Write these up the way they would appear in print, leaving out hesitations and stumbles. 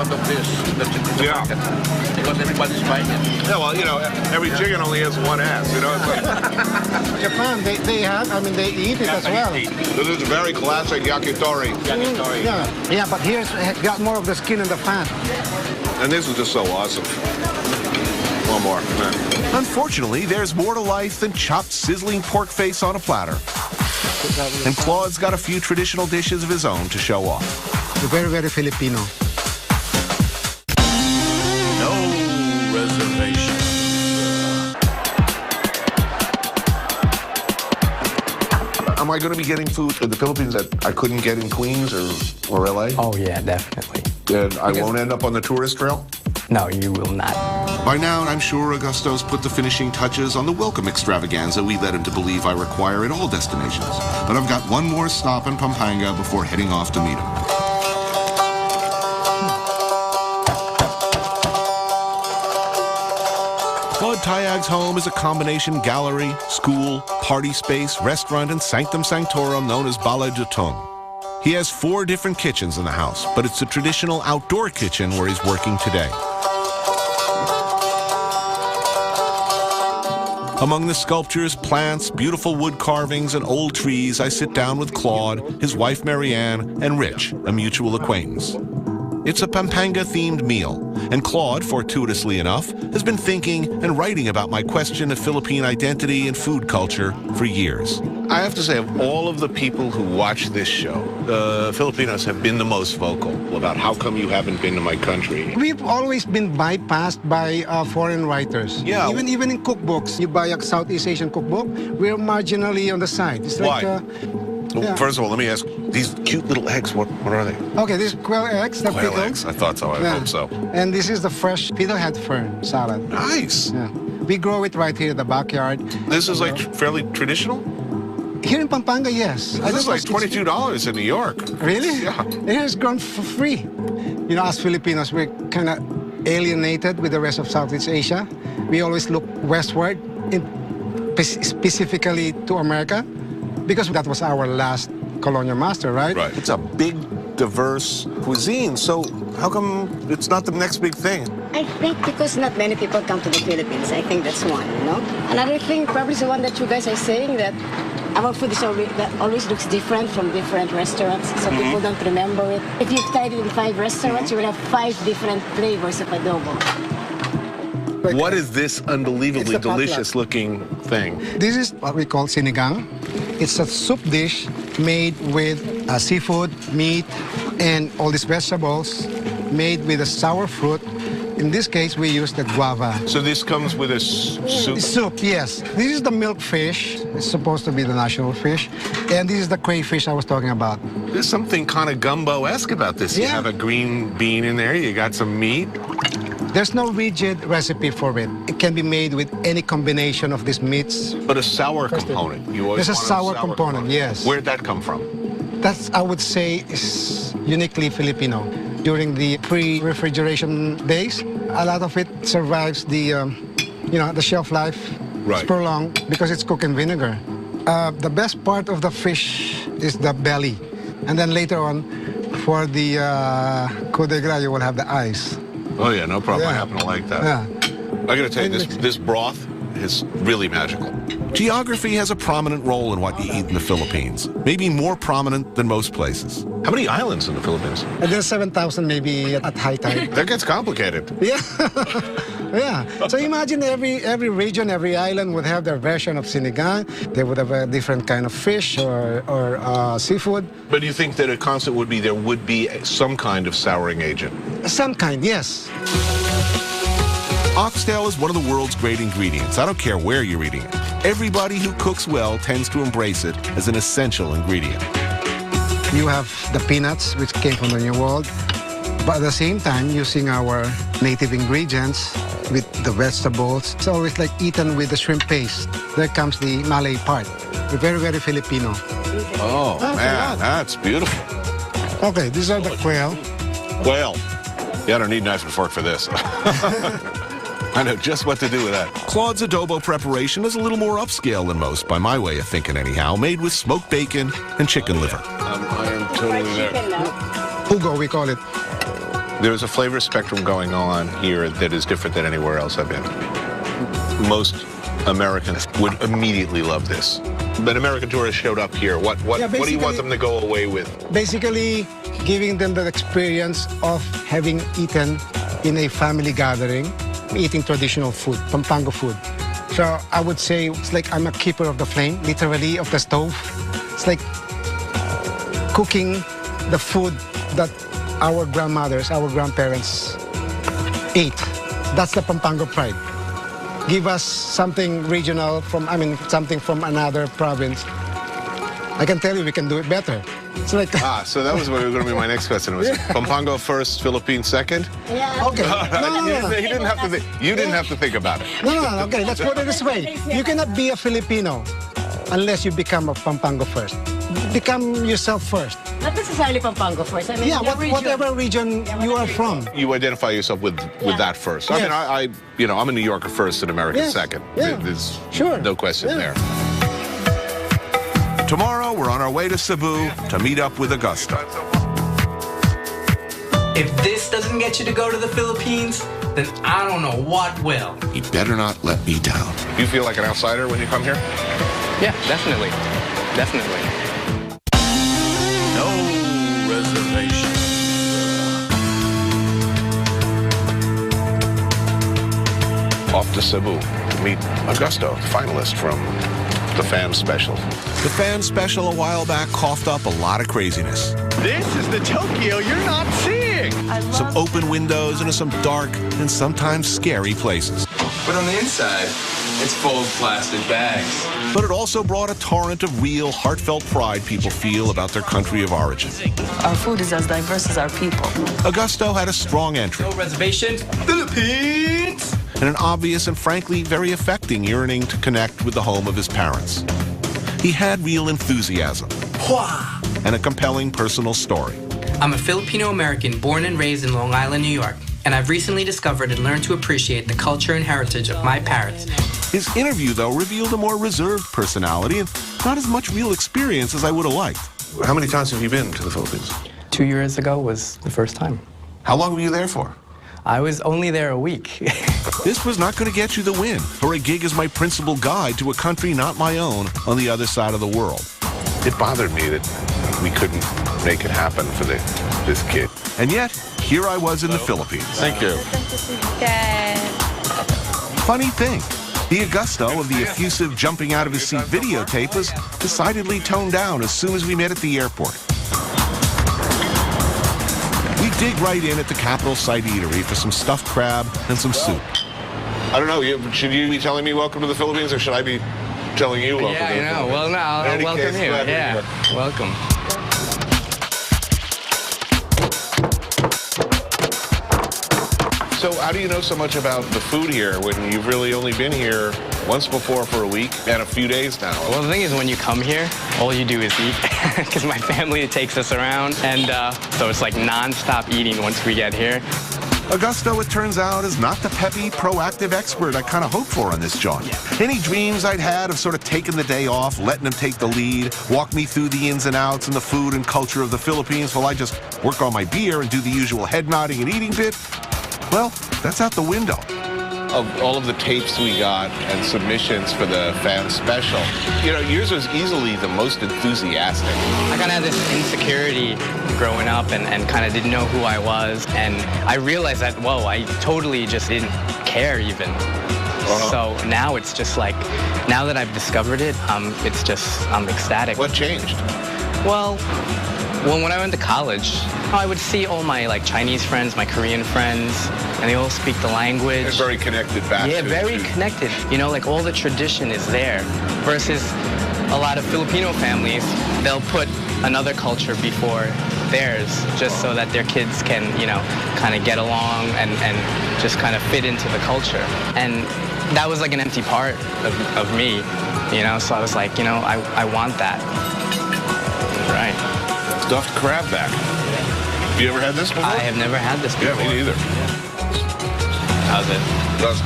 lot of this in the market because everybody's buying it. Yeah, well, you know, every chicken only has one ass, you know? It's like, Japan, they have, I mean, they eat it as well. this is very classic yakitori. Yeah, but here's got more of the skin and the fat. And this is just so awesome. One more. Unfortunately, there's more to life than chopped, sizzling pork face on a platter. And Claude's got a few traditional dishes of his own to show off. Very, very Filipino. No reservation. Am I going to be getting food in the Philippines that I couldn't get in Queens or LA? Oh, yeah, definitely. And I won't end up on the tourist trail? No, you will not. By now, I'm sure Augusto's put the finishing touches on the welcome extravaganza we led him to believe I require at all destinations. But I've got one more stop in Pampanga before heading off to meet him. Claude Tayag's home is a combination gallery, school, party space, restaurant, and sanctum sanctorum known as Balay Dutong. He has 4 different kitchens in the house, but it's the traditional outdoor kitchen where he's working today. Among the sculptures, plants, beautiful wood carvings, and old trees, I sit down with Claude, his wife Marianne, and Rich, a mutual acquaintance. It's a Pampanga-themed meal, and Claude, fortuitously enough, has been thinking and writing about my question of Philippine identity and food culture for years. I have to say, of all of the people who watch this show, Filipinos have been the most vocal about how come you haven't been to my country. We've always been bypassed by foreign writers. Yeah. Even in cookbooks, you buy a Southeast Asian cookbook, we're marginally on the side. It's like, Why? yeah. First of all, let me ask, these cute little eggs, what are they? Okay, this is quail eggs. The Quail pickle. eggs. I thought so. I Yeah. hope so. And this is the fresh fiddlehead fern salad. Nice. Yeah. We grow it right here in the backyard. This is like fairly traditional? Here in Pampanga, yes. This is like $22 in New York. Really? Yeah. It has grown for free. You know, as Filipinos, we're kind of alienated with the rest of Southeast Asia. We always look westward, specifically to America, because that was our last colonial master, right? Right. It's a big, diverse cuisine, so how come it's not the next big thing? I think because not many people come to the Philippines. I think that's one, you know? Another thing probably is the one that you guys are saying, that our food is always looks different from different restaurants, so people don't remember it. If you've tried it in 5 restaurants, you will have 5 different flavors of adobo. What is this unbelievably It's a potluck. delicious looking thing? This is what we call sinigang. It's a soup dish made with seafood, meat, and all these vegetables, made with a sour fruit. In this case, we use the guava. So this comes with a soup? Soup, yes. This is the milk fish. It's supposed to be the national fish. And this is the crayfish I was talking about. There's something kind of gumbo-esque about this. You Yeah. have a green bean in there, you got some meat. There's no rigid recipe for it. It can be made with any combination of these meats. But a sour component. You always There's a want sour component, yes. Where'd that come from? That's, I would say, is uniquely Filipino. During the pre-refrigeration days, a lot of it survives the, the shelf life. Right. It's prolonged because it's cooked in vinegar. The best part of the fish is the belly. And then later on, for the coup de grace, you will have the eyes. Oh yeah, no problem. I Yeah. happen to like that. Yeah. I gotta tell you, this broth is really magical. Geography has a prominent role in what you eat in the Philippines, maybe more prominent than most places. How many islands in the Philippines? And then 7,000 maybe at high tide. That gets complicated. Yeah. Yeah. So imagine every region, every island would have their version of sinigang. They would have a different kind of fish or seafood. But do you think that a constant would be there would be some kind of souring agent? Some kind, yes. Oxtail is one of the world's great ingredients. I don't care where you're eating it. Everybody who cooks well tends to embrace it as an essential ingredient. You have the peanuts, which came from the New World, but at the same time, using our native ingredients with the vegetables. It's always like eaten with the shrimp paste. There comes the Malay part. We're very, very Filipino. Oh, That's a man, lot. that's beautiful. Okay, these are the quail. Well, yeah, I don't need knife and fork for this. I know just what to do with that. Claude's adobo preparation is a little more upscale than most, by my way of thinking anyhow, made with smoked bacon and chicken liver. I am totally there. Chicken now. Pugo, we call it. There's a flavor spectrum going on here that is different than anywhere else I've been. Most Americans would immediately love this. But American tourists showed up here. What do you want them to go away with? Basically, giving them the experience of having eaten in a family gathering, eating traditional food, Pampanga food. So I would say it's like I'm a keeper of the flame, literally, of the stove. It's like cooking the food that our grandmothers, our grandparents ate. That's the Pampanga pride. Give us something regional something from another province. I can tell you we can do it better. It's like so that was going to be my next question. Was Pampanga first, Philippines second? Yeah. okay. No. He didn't have to think. You didn't have to think about it. No. Okay, let's put it this way. You cannot be a Filipino unless you become a Pampanga first. Become yourself first. Not necessarily Pampanga first. I mean, Yeah, the region. whatever region you are from. You identify yourself with that first. Yes. I mean, I'm a New Yorker first and American Yes. second. Yeah. There's Sure. no question Yeah. there. Tomorrow, we're on our way to Cebu to meet up with Augusto. If this doesn't get you to go to the Philippines, then I don't know what will. He better not let me down. Do you feel like an outsider when you come here? Yeah, definitely. Definitely. No reservation. Off to Cebu to meet Augusto, finalist from the Fan Special. The Fan Special a while back coughed up a lot of craziness. This is the Tokyo you're not seeing. Some open windows into some dark and sometimes scary places. But on the inside, it's full of plastic bags. But it also brought a torrent of real, heartfelt pride people feel about their country of origin. Our food is as diverse as our people. Augusto had a strong entry No reservations, Philippines! and an obvious and frankly very affecting yearning to connect with the home of his parents. He had real enthusiasm and a compelling personal story. I'm a Filipino-American born and raised in Long Island, New York, and I've recently discovered and learned to appreciate the culture and heritage of my parents. His interview, though, revealed a more reserved personality and not as much real experience as I would have liked. How many times have you been to the Philippines? 2 years ago was the first time. How long were you there for? I was only there a week. This was not going to get you the win, or a gig as my principal guide to a country not my own on the other side of the world. It bothered me that we couldn't make it happen for this kid. And yet, here I was in the Philippines. Thank you. Funny thing, the Augusto of the effusive jumping out of his seat videotape was decidedly toned down as soon as we met at the airport. We dig right in at the Capital Site Eatery for some stuffed crab and some soup. I don't know. Should you be telling me welcome to the Philippines, or should I be telling you welcome to the Philippines? Well, no, In any welcome case, here. glad to be Yeah, here. welcome. So how do you know so much about the food here when you've really only been here once before for a week and a few days now? Well, the thing is, when you come here, all you do is eat, because my family takes us around, and so it's like non-stop eating once we get here. Augusto, it turns out, is not the peppy, proactive expert I kind of hoped for on this joint. Any dreams I'd had of sort of taking the day off, letting him take the lead, walk me through the ins and outs and the food and culture of the Philippines while I just work on my beer and do the usual head nodding and eating bit, well, that's out the window. Of all of the tapes we got and submissions for the Fan Special, you know, yours was easily the most enthusiastic. I kind of had this insecurity growing up and kind of didn't know who I was. And I realized that, whoa, I totally just didn't care even. So now it's just like, now that I've discovered it, it's just, I'm ecstatic. What changed? Well, when I went to college, I would see all my like Chinese friends, my Korean friends, and they all speak the language. It's very connected back Yeah, to very connected. You know, like all the tradition is there. Versus a lot of Filipino families, they'll put another culture before theirs just so that their kids can, you know, kind of get along and just kind of fit into the culture. And that was like an empty part of me, you know, so I was like, you know, I want that. Right. Stuffed crab back. Have you ever had this before? I have never had this before. Yeah, me neither. How's it? That's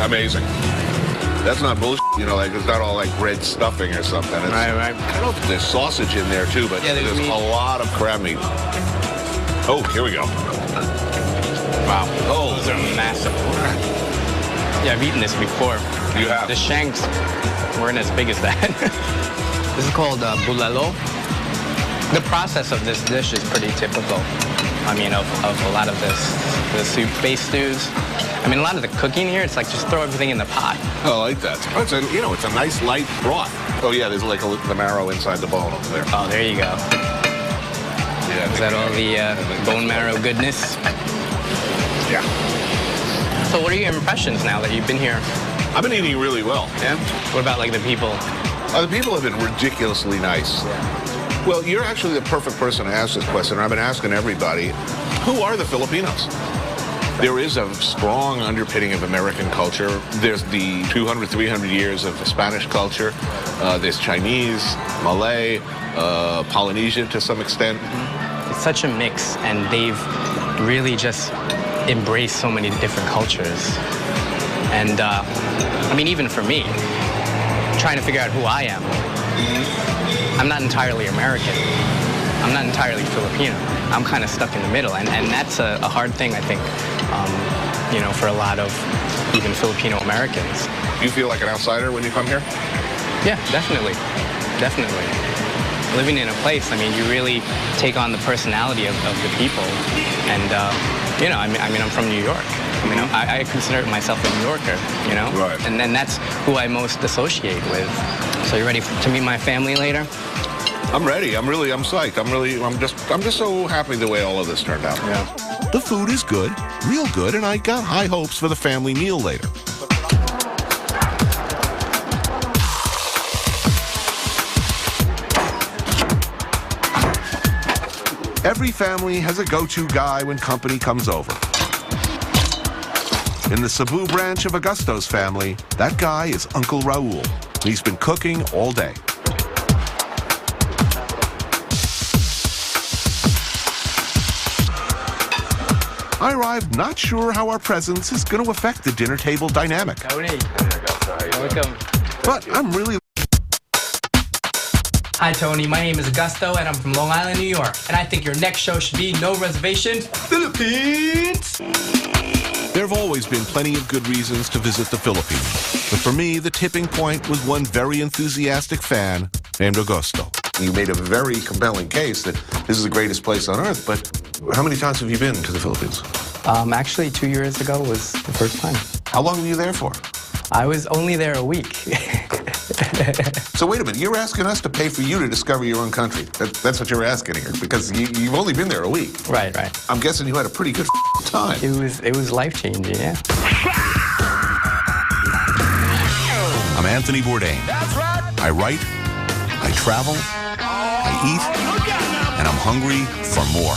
amazing. That's not bullshit, you know, like it's not all like red stuffing or something. It's, Right. I don't know if there's sausage in there too, but Yeah, there's meat. a lot of crab meat. Oh, here we go. Wow. Oh. Those are massive. Yeah, I've eaten this before. You have? The shanks weren't as big as that. This is called bulalo. The process of this dish is pretty typical. I mean, of a lot of the soup-based stews. I mean, a lot of the cooking here, it's like just throw everything in the pot. Oh, I like that. It's a, it's a nice light broth. Oh yeah, there's like the marrow inside the bone over there. Oh, there you go. Yeah. Is that all the bone marrow goodness? Yeah. So what are your impressions now that you've been here? I've been eating really well. Yeah? What about like the people? The people have been ridiculously nice. Yeah. Well, you're actually the perfect person to ask this question. I've been asking everybody, who are the Filipinos? There is a strong underpinning of American culture. There's the 200, 300 years of Spanish culture. There's Chinese, Malay, Polynesian to some extent. It's such a mix, and they've really just embraced so many different cultures. And, I mean, even for me, trying to figure out who I am, I'm not entirely American. I'm not entirely Filipino. I'm kind of stuck in the middle, and that's a hard thing, I think, for a lot of even Filipino Americans. You feel like an outsider when you come here? Yeah, definitely. Definitely. Living in a place, I mean, you really take on the personality of the people. And, I mean, I'm from New York. I mean, I consider myself a New Yorker, Right. And then that's who I most associate with. So you ready to meet my family later? I'm ready. I'm psyched. I'm just so happy the way all of this turned out. Yeah. The food is good, real good, and I got high hopes for the family meal later. Every family has a go-to guy when company comes over. In the Cebu branch of Augusto's family, that guy is Uncle Raul. He's been cooking all day. I arrived not sure how our presence is going to affect the dinner table dynamic. Tony. Welcome. But I'm really... Hi, Tony. My name is Augusto, and I'm from Long Island, New York. And I think your next show should be No Reservation, Philippines! There have always been plenty of good reasons to visit the Philippines. But for me, the tipping point was one very enthusiastic fan named Augusto. You made a very compelling case that this is the greatest place on earth, but how many times have you been to the Philippines? Actually, 2 years ago was the first time. How long were you there for? I was only there a week. So wait a minute, you're asking us to pay for you to discover your own country. That's what you're asking here, because you've only been there a week. Right. I'm guessing you had a pretty good time. It was life-changing, yeah. I'm Anthony Bourdain. That's right! I write, I travel, I eat, and I'm hungry for more.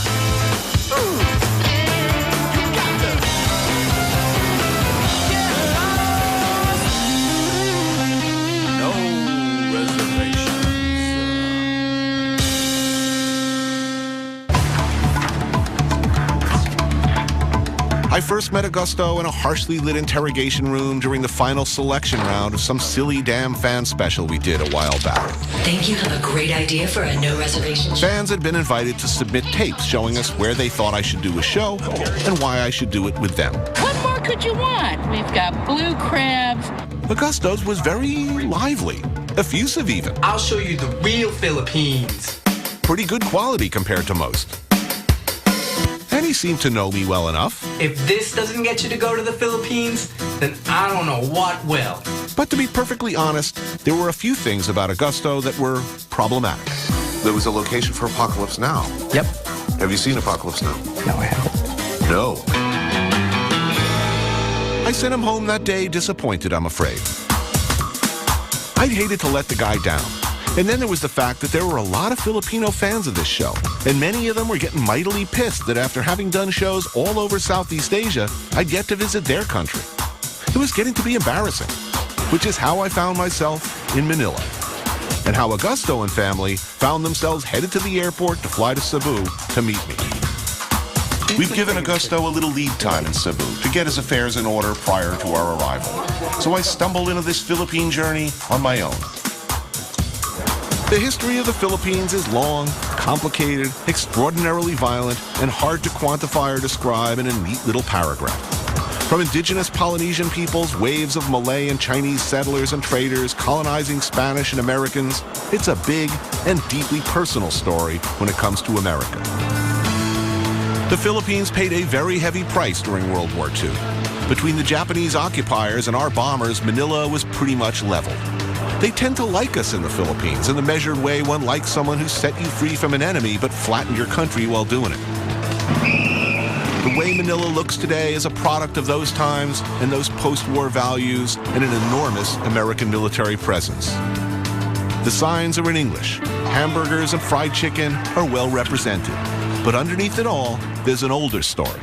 I first met Augusto in a harshly lit interrogation room during the final selection round of some silly damn fan special we did a while back. Think you have a great idea for a no reservation show? Fans had been invited to submit tapes showing us where they thought I should do a show and why I should do it with them. What more could you want? We've got blue crabs. Augusto's was very lively, effusive even. I'll show you the real Philippines. Pretty good quality compared to most. And he seemed to know me well enough. If this doesn't get you to go to the Philippines, then I don't know what will. But to be perfectly honest, there were a few things about Augusto that were problematic. There was a location for Apocalypse Now. Yep. Have you seen Apocalypse Now? No, I haven't. No. I sent him home that day disappointed, I'm afraid. I'd hated to let the guy down. And then there was the fact that there were a lot of Filipino fans of this show, and many of them were getting mightily pissed that after having done shows all over Southeast Asia, I'd yet to visit their country. It was getting to be embarrassing, which is how I found myself in Manila, and how Augusto and family found themselves headed to the airport to fly to Cebu to meet me. We've given Augusto a little lead time in Cebu to get his affairs in order prior to our arrival. So I stumbled into this Philippine journey on my own. The history of the Philippines is long, complicated, extraordinarily violent, and hard to quantify or describe in a neat little paragraph. From indigenous Polynesian peoples, waves of Malay and Chinese settlers and traders colonizing Spanish and Americans, it's a big and deeply personal story when it comes to America. The Philippines paid a very heavy price during World War II. Between the Japanese occupiers and our bombers, Manila was pretty much leveled. They tend to like us in the Philippines in the measured way one likes someone who set you free from an enemy but flattened your country while doing it. The way Manila looks today is a product of those times and those post-war values and an enormous American military presence. The signs are in English. Hamburgers and fried chicken are well represented. But underneath it all, there's an older story.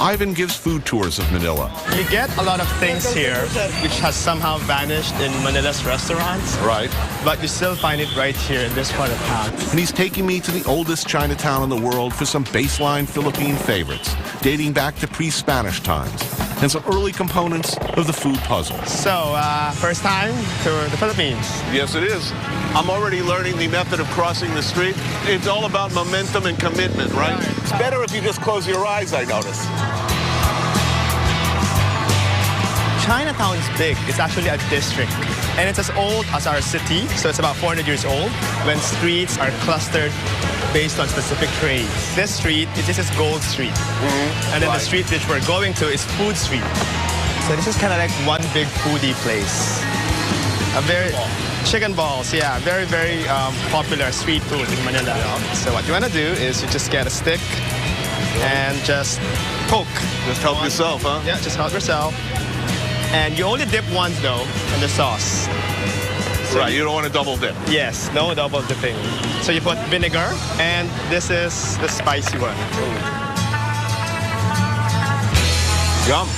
Ivan gives food tours of Manila. You get a lot of things here which has somehow vanished in Manila's restaurants. Right. But you still find it right here in this part of town. And he's taking me to the oldest Chinatown in the world for some baseline Philippine favorites, dating back to pre-Spanish times, and some early components of the food puzzle. So, first time to the Philippines. Yes, it is. I'm already learning the method of crossing the street. It's all about momentum and commitment, right? It's better if you just close your eyes, I notice. Chinatown is big. It's actually a district. And it's as old as our city, so it's about 400 years old, when streets are clustered based on specific trades. This street, this is Gold Street. And then the street which we're going to is Food Street. So this is kind of like one big foodie place. A very... Chicken balls, yeah. Very, very popular street food in Manila. So what you want to do is you just get a stick and just poke. Just help yourself, huh? Yeah, just help yourself. And you only dip once, though, in the sauce. So right, you don't want to double dip. Yes, no double dipping. So you put vinegar, and this is the spicy one. Yum.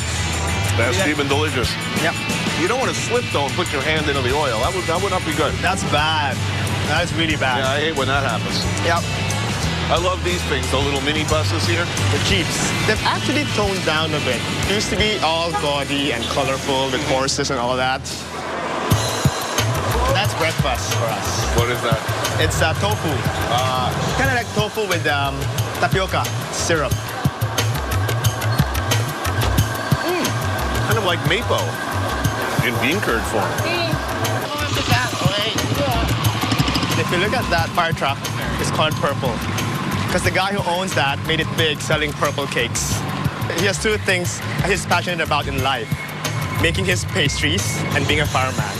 That's even delicious. Yep. You don't want to slip, though, and put your hand into the oil. That would not be good. That's bad. That is really bad. Yeah, I hate when that happens. Yep. I love these things, the little mini buses here. The Jeeps. They've actually toned down a bit. It used to be all gaudy and colorful with horses and all that. That's breakfast for us. What is that? It's tofu. Kind of like tofu with tapioca syrup. Kind of like mapo in bean curd form. If you look at that fire truck, it's called Purple. Because the guy who owns that made it big selling purple cakes. He has two things he's passionate about in life: making his pastries and being a fireman.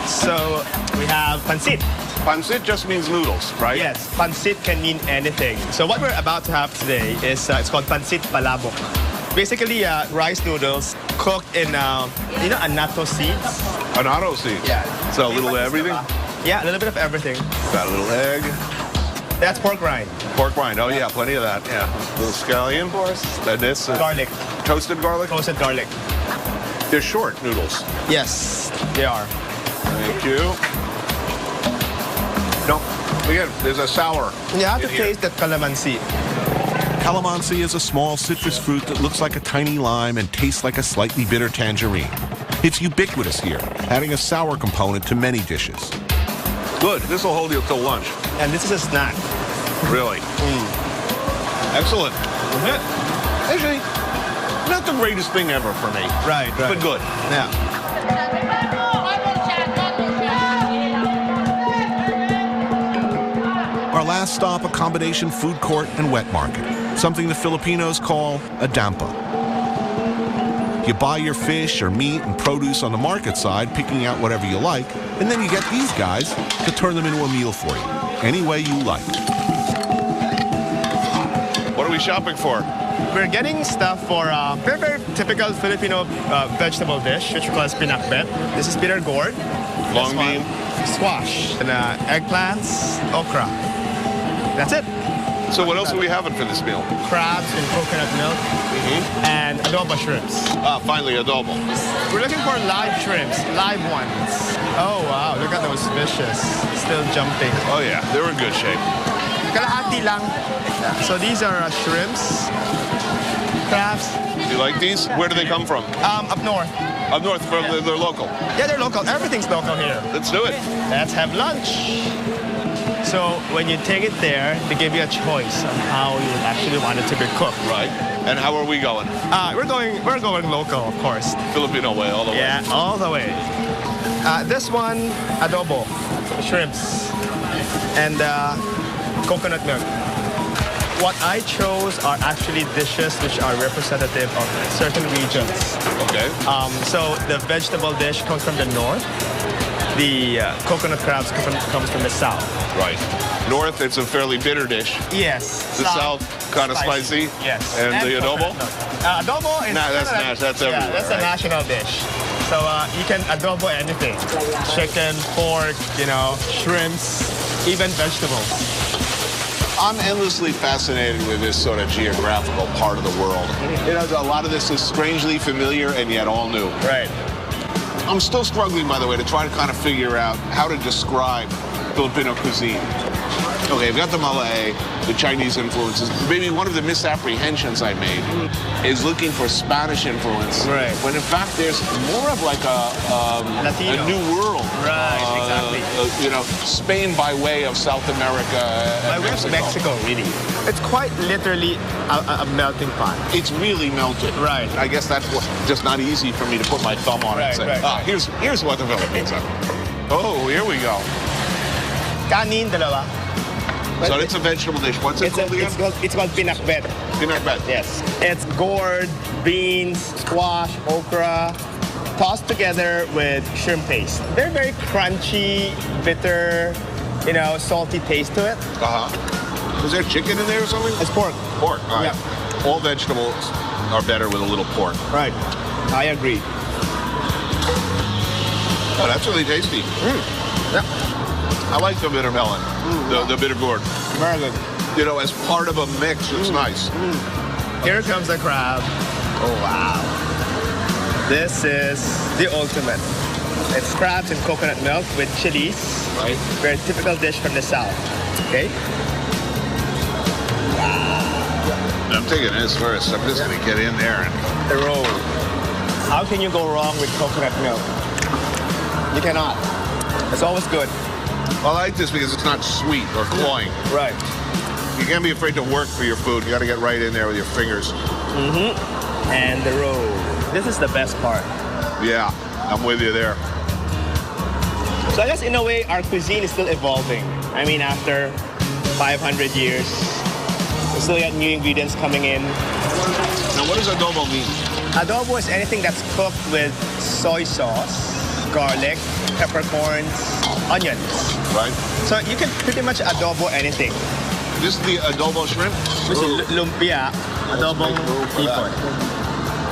So we have pancit. Pancit just means noodles, right? Yes, pancit can mean anything. So what we're about to have today is it's called pancit palabok. Basically, rice noodles cooked in, you know, annatto seeds. Annatto seeds? Yeah. So a little of everything? Yeah, a little bit of everything. Got a little egg. That's pork rind. Pork rind, oh yeah, plenty of that, yeah. A little scallion. Of course. This. Garlic. Toasted garlic? Toasted garlic. They're short noodles. Yes, they are. Thank you. No, again, there's a sour. You have to taste that calamansi. Calamansi is a small citrus fruit that looks like a tiny lime and tastes like a slightly bitter tangerine. It's ubiquitous here, adding a sour component to many dishes. Good. This will hold you till lunch. And this is a snack. Really? Excellent. Actually, not the greatest thing ever for me. Right. But good. Yeah. Our last stop, a combination food court and wet market, something the Filipinos call a dampa. You buy your fish or meat and produce on the market side, picking out whatever you like, and then you get these guys to turn them into a meal for you, any way you like. What are we shopping for? We're getting stuff for a very, very typical Filipino vegetable dish, which we call pinakbet. This is bitter gourd. Long bean. Squash. And eggplants, okra. That's it. So what else are we having for this meal? Crabs in coconut milk and adobo shrimps. Ah, finally adobo. We're looking for live shrimps, live ones. Oh, wow, look at those fishes. Still jumping. Oh, yeah, they're in good shape. Kalahati lang. So these are shrimps, crabs. You like these? Where do they come from? Up north. Up north, they're local. Yeah, they're local. Everything's local here. Let's do it. Let's have lunch. So when you take it there, they give you a choice on how you would actually want it to be cooked. Right. And how are we going? We're going local, of course. Filipino way, all the way. Yeah, all the way. This one, adobo, shrimps, and coconut milk. What I chose are actually dishes which are representative of certain regions. Okay. So the vegetable dish comes from the north. The coconut crabs comes from the south. Right. North, it's a fairly bitter dish. Yes. The south kind of spicy. Yes. And the adobo? Adobo is... That's everywhere. Yeah, that's right? a national dish. So you can adobo anything. Chicken, pork, shrimps, even vegetables. I'm endlessly fascinated with this sort of geographical part of the world. A lot of this is strangely familiar and yet all new. Right. I'm still struggling, by the way, to try to kind of figure out how to describe Filipino cuisine. Okay, I've got the Malay, the Chinese influences. Maybe one of the misapprehensions I made is looking for Spanish influence. Right. When in fact there's more of like a new world. Right, exactly. Spain by way of South America. By way of Mexico, really. It's quite literally a melting pot. It's really melted. Right. I guess that's just not easy for me to put my thumb on it and say, here's what the Philippines are. Oh, here we go. Kanin, dalawa. So it's a vegetable dish. What's it called again? It's called pinakbet. Pinakbet. Yes. It's gourd, beans, squash, okra, tossed together with shrimp paste. They're very crunchy, bitter, salty taste to it. Uh-huh. Is there chicken in there or something? It's pork. Pork, all right. Yeah. All vegetables are better with a little pork. Right. I agree. Oh, that's really tasty. Yeah. I like the bitter melon, the bitter gourd. Very good. As part of a mix, it's nice. Here comes the crab. Oh, wow. This is the ultimate. It's crabs and coconut milk with chilies. Right. Very typical dish from the south. Okay? Wow. I'm taking this first. I'm just going to get in there. The roll. How can you go wrong with coconut milk? You cannot. It's always good. I like this because it's not sweet or cloying. Right. You can't be afraid to work for your food. You got to get right in there with your fingers. Mm-hmm. And the roll. This is the best part. Yeah, I'm with you there. So I guess in a way, our cuisine is still evolving. I mean, after 500 years, we still got new ingredients coming in. Now, what does adobo mean? Adobo is anything that's cooked with soy sauce, garlic, peppercorns, onions. Right. So you can pretty much adobo anything. This is the adobo shrimp? This is lumpia, adobong hipon.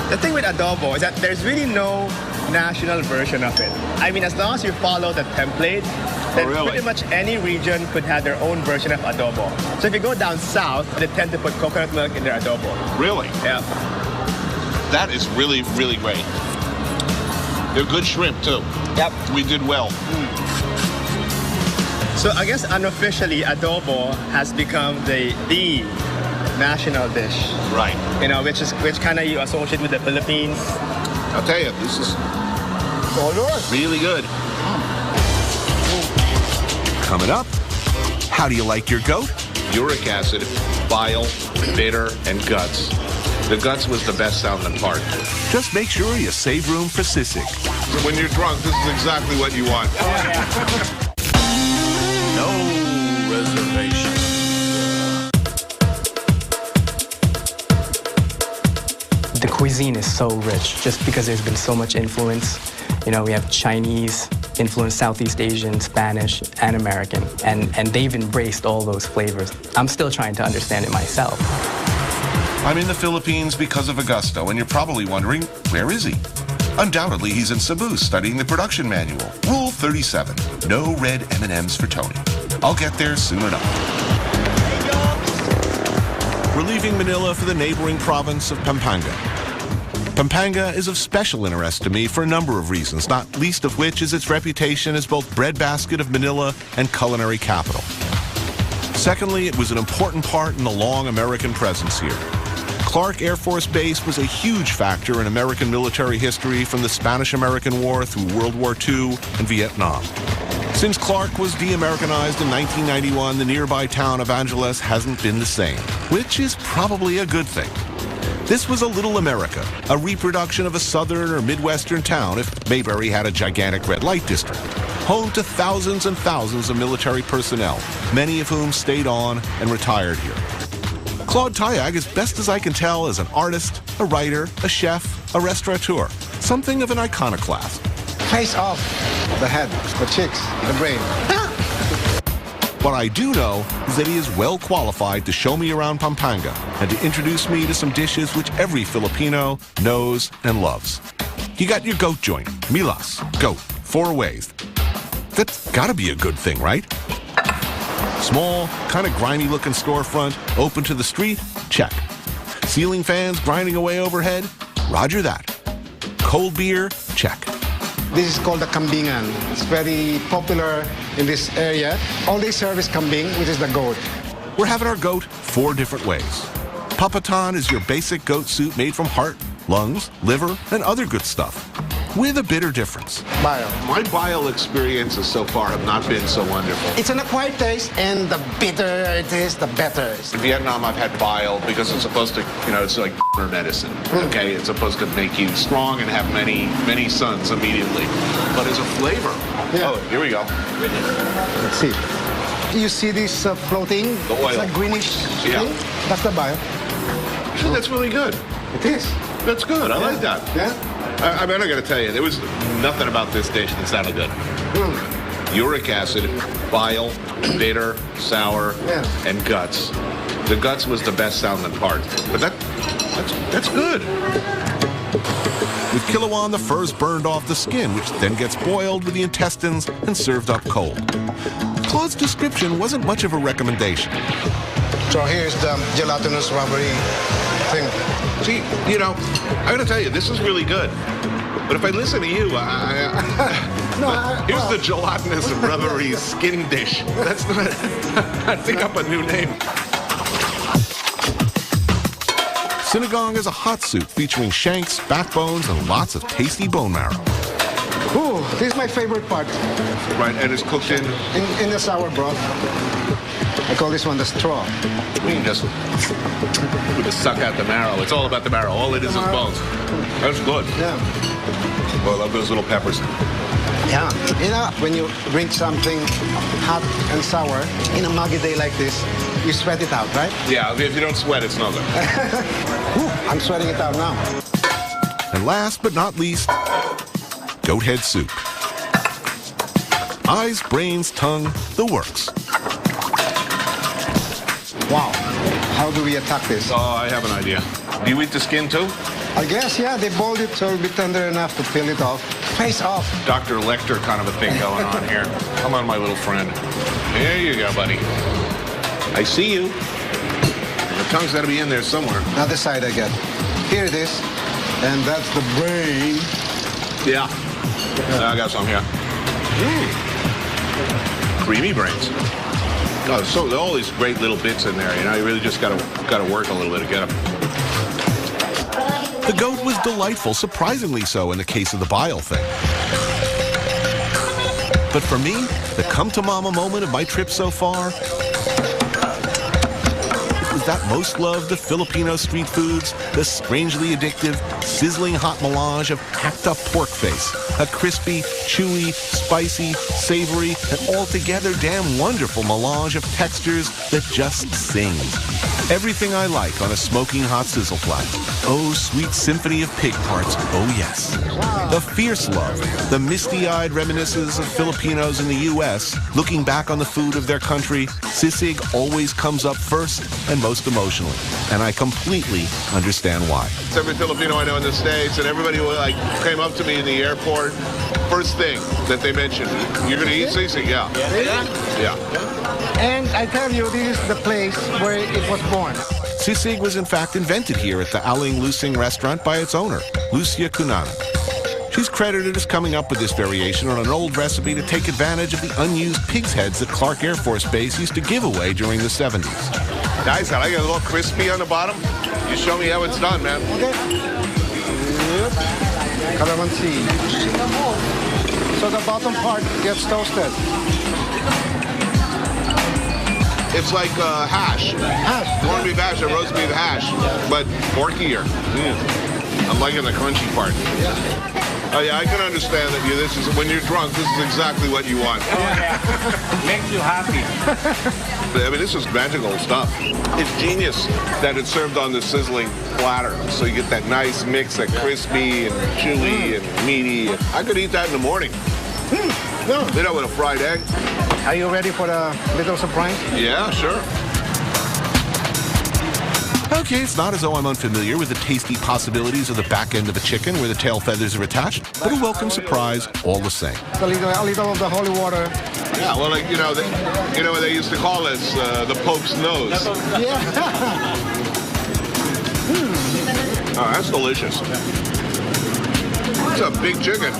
The thing with adobo is that there's really no national version of it. I mean, as long as you follow the template, then pretty much any region could have their own version of adobo. So if you go down south, they tend to put coconut milk in their adobo. Really? Yeah. That is really, really great. They're good shrimp, too. Yep. We did well. So I guess unofficially, adobo has become the national dish. Right. Which kind of you associate with the Philippines. I'll tell you, this is really good. Coming up, how do you like your goat? Uric acid, bile, bitter, and guts. The guts was the best sounding part. Just make sure you save room for sisig. When you're drunk, this is exactly what you want. No reservation. The cuisine is so rich just because there's been so much influence. We have Chinese influence, Southeast Asian, Spanish, and American. And they've embraced all those flavors. I'm still trying to understand it myself. I'm in the Philippines because of Augusto, and you're probably wondering, where is he? Undoubtedly, he's in Cebu studying the production manual. Rule 37, no red M&Ms for Tony. I'll get there soon enough. We're leaving Manila for the neighboring province of Pampanga. Pampanga is of special interest to me for a number of reasons, not least of which is its reputation as both breadbasket of Manila and culinary capital. Secondly, it was an important part in the long American presence here. Clark Air Force Base was a huge factor in American military history from the Spanish-American War through World War II and Vietnam. Since Clark was de-Americanized in 1991, the nearby town of Angeles hasn't been the same, which is probably a good thing. This was a little America, a reproduction of a southern or midwestern town if Mayberry had a gigantic red light district, home to thousands and thousands of military personnel, many of whom stayed on and retired here. Claude Tayag, as best as I can tell, is an artist, a writer, a chef, a restaurateur, something of an iconoclast. Face off. The head, the cheeks, the brain. What I do know is that he is well qualified to show me around Pampanga and to introduce me to some dishes which every Filipino knows and loves. You got your goat joint, milas, goat, 4 ways. That's gotta be a good thing, right? Small, kind of grimy looking storefront, open to the street, check. Ceiling fans grinding away overhead, roger that. Cold beer, check. This is called the kambingan. It's very popular in this area. All they serve is kambing, which is the goat. We're having our goat 4 different ways. Papatan is your basic goat soup made from heart, lungs, liver, and other good stuff, with a bitter difference. Bile. My bile experiences so far have not been so wonderful. It's an acquired taste, and the bitter it is, the better. In Vietnam, I've had bile because it's supposed to, it's like medicine, okay? It's supposed to make you strong and have many sons immediately. But as a flavor, oh, here we go. Let's see. You see this floating? The oil. It's like greenish thing? That's the bile. Actually, that's really good. It is. That's good. I like that. Yeah? I mean, I got to tell you, there was nothing about this dish that sounded good. Uric acid, bile, bitter, sour, and guts. The guts was the best sounding part, but that's good. With Kilawan, the fur's burned off the skin, which then gets boiled with the intestines and served up cold. Claude's description wasn't much of a recommendation. So here's the gelatinous rubbery thing. See, I got to tell you, this is really good. But if I listen to you, here's the gelatinous and rubbery skin dish. That's not, I think up a new name. Sinigang is a hot soup featuring shanks, backbones, and lots of tasty bone marrow. Ooh, this is my favorite part. Right, and it's cooked in the sour broth. I call this one the straw. We can just suck out the marrow. It's all about the marrow. All it is bones. That's good. Yeah. Well, I love those little peppers. Yeah. When you drink something hot and sour in a muggy day like this, you sweat it out, right? Yeah, if you don't sweat, it's no good. I'm sweating it out now. And last but not least, goat head soup. Eyes, brains, tongue, the works. Wow. How do we attack this? Oh, I have an idea. Do you eat the skin too? I guess, yeah. They boiled it so it'll be tender enough to peel it off. Face off. Dr. Lecter kind of a thing going on here. Come on, my little friend. There you go, buddy. I see you. The tongue's got to be in there somewhere. Other side again. Here it is. And that's the brain. Yeah. I got some here. Creamy brains. Oh, so all these great little bits in there. You really just got to work a little bit to get them. The goat was delightful, surprisingly so in the case of the bile thing. But for me, the come to mama moment of my trip so far, it was that most loved of Filipino street foods, the strangely addictive, sizzling hot melange of hacked up pork face, a crispy, chewy, spicy, savory, and altogether damn wonderful melange of textures that just sings. Everything I like on a smoking hot sizzle plat. Oh, sweet symphony of pig parts, oh yes. The fierce love, the misty-eyed reminiscences of Filipinos in the U.S. looking back on the food of their country, sisig always comes up first and most emotionally, and I completely understand why. It's every Filipino I know in the States, and everybody came up to me in the airport. First thing that they mentioned, you're going to eat sisig? Yeah. Yeah. And I tell you, this is the place where it was born. Sisig was in fact invented here at the Aling Lusing restaurant by its owner, Lucia Cunana. She's credited as coming up with this variation on an old recipe to take advantage of the unused pig's heads that Clark Air Force Base used to give away during the 70s. Nice, I like it a little crispy on the bottom. You show me how it's done, man. Okay. Yep. Calamansi. So the bottom part gets toasted. It's like hash. Corned beef hash or roast beef hash, but porkier. I'm liking the crunchy part. Oh yeah, I can understand that this is when you're drunk. This is exactly what you want. Oh yeah, makes you happy. I mean, this is magical stuff. It's genius that it's served on this sizzling platter, so you get that nice mix of crispy and chewy and meaty. I could eat that in the morning. No. You know, with a fried egg. Are you ready for the little surprise? Yeah, sure. Okay, it's not as though I'm unfamiliar with the tasty possibilities of the back end of a chicken where the tail feathers are attached, but a welcome surprise all the same. A little of the holy water. Yeah, well, like, you know what they used to call this, the Pope's nose. Yeah. Oh, that's delicious. It's a big chicken.